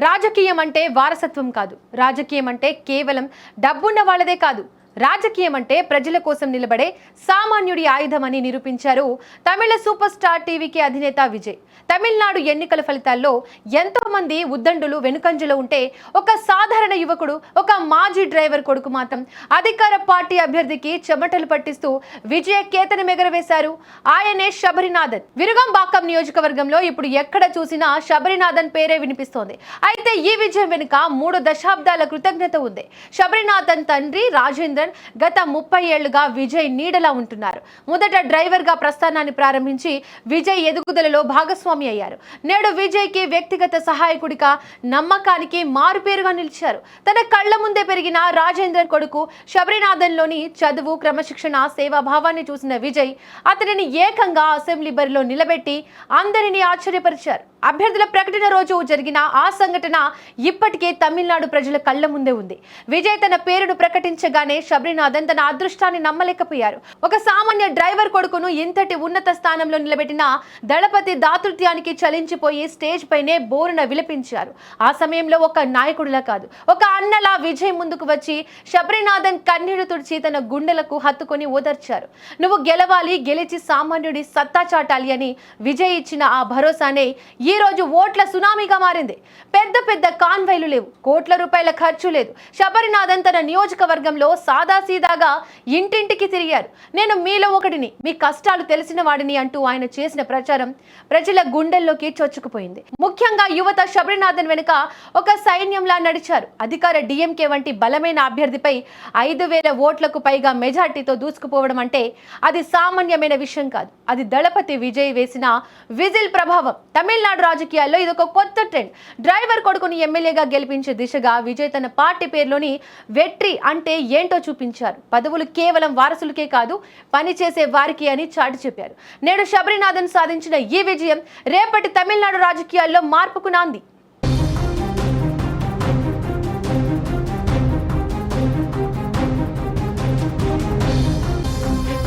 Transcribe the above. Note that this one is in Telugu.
రాజకీయం అంటే వారసత్వం కాదు. రాజకీయం అంటే కేవలం డబ్బున్న వాళ్ళదే కాదు. రాజకీయం అంటే ప్రజల కోసం నిలబడే సామాన్యుడి ఆయుధమని నిరూపించారు తమిళ సూపర్ స్టార్ టీవీకి అధినేత విజయ్. తమిళనాడు ఎన్నికల ఫలితాల్లో ఎంతో మంది ఉద్దండులు వెనుకంజలో ఉంటే ఒక సాధారణ యువకుడు, ఒక మాజీ డ్రైవర్ కొడుకు మాత్రం అధికార పార్టీ అభ్యర్థికి చెమటలు పట్టిస్తూ విజయ కేతనం ఎగరవేశారు. ఆయనే శబరినాథన్. విరుగంబాకం నియోజకవర్గంలో ఇప్పుడు ఎక్కడ చూసినా శబరినాథన్ పేరే వినిపిస్తోంది. అయితే ఈ విజయం వెనుక 3 దశాబ్దాల కృతజ్ఞత ఉంది. శబరినాథన్ తండ్రి రాజేంద్రన్ గత 30 ఏళ్లుగా విజయ్ నీడలా ఉంటున్నారు. మొదట డ్రైవర్ గా ప్రస్థానాన్ని ప్రారంభించి విజయ్ ఎదుగుదలలో భాగస్వామి అయ్యారు. నేడు విజయ్ కి వ్యక్తిగత సహాయకుడిగా, నమ్మకానికి మారుపేరుగా నిలిచారు. తన కళ్ల ముందే పెరిగిన రాజేంద్రన్ కొడుకు శబరినాథన్ లోని చదువు, క్రమశిక్షణ, సేవాభావాన్ని చూసిన విజయ్ అతనిని ఏకంగా అసెంబ్లీ బరిలో నిలబెట్టి అందరినీ ఆశ్చర్యపరిచారు. అభ్యర్థుల ప్రకటన రోజు జరిగిన ఆ సంఘటన ఇప్పటికే తమిళనాడు ప్రజల కళ్ల ముందే ఉంది. విజయ్ తన పేరును ప్రకటించగానే శబరినాథన్ తన అదృష్టాన్ని నమ్మలేకపోయారు. ఒక సామాన్య డ్రైవర్ కొడుకును ఇంతటి ఉన్నత స్థానంలో నిలబెట్టిన దళపతి దాతృత్యానికి చలించిపోయి స్టేజ్ పైనే బోరున విలపించారు. ఆ సమయంలో ఒక నాయకుడిలా కాదు, ఒక అన్నలా విజయ్ ముందుకు వచ్చి శబరినాథన్ కన్నీరు తుడిచి తన గుండెలకు హత్తుకొని ఓదార్చారు. నువ్వు గెలవాలి, గెలిచి సామాన్యుడి సత్తా చాటాలి అని విజయ్ ఇచ్చిన ఆ భరోసానే ఈ రోజు ఓట్ల సునామీగా మారింది. పెద్ద పెద్ద కాన్వైలు లేవు, కోట్ల రూపాయల ఖర్చు లేదు. శబరినాథన్ తన నియోజకవర్గంలో సాదాసీదాగా ఇంటింటికి తిరిగారు. నేను మీలో ఒకడిని, మీ కష్టాలు తెలిసిన వాడిని అంటూ ఆయన చేసిన ప్రచారం ప్రజల గుండెల్లోకి చొచ్చుకుపోయింది. ముఖ్యంగా యువత శబరినాథన్ వెనుక ఒక సైన్యంలా నడిచారు. అధికార డిఎంకే వంటి బలమైన అభ్యర్థిపై 5,000 ఓట్లకు పైగా మెజార్టీతో దూసుకుపోవడం అంటే అది సామాన్యమైన విషయం కాదు. అది దళపతి విజయ్ వేసిన విజిల్ ప్రభావం. తమిళనాడు రాజకీయాల్లో ఇదొక కొత్త ట్రెండ్. డ్రైవర్ కొడుకుని ఎమ్మెల్యేగా గెలిపించే దిశగా విజయ్ తన పార్టీ పేరులోని వెట్రి అంటే ఏంటో చూపించారు. పదవులు కేవలం వారసులకే కాదు, పనిచేసే వారికి అని చాటి చెప్పారు. నేడు శబరినాథన్ సాధించిన ఈ విజయం రేపటి తమిళనాడు రాజకీయాల్లో మార్పుకు నాంది.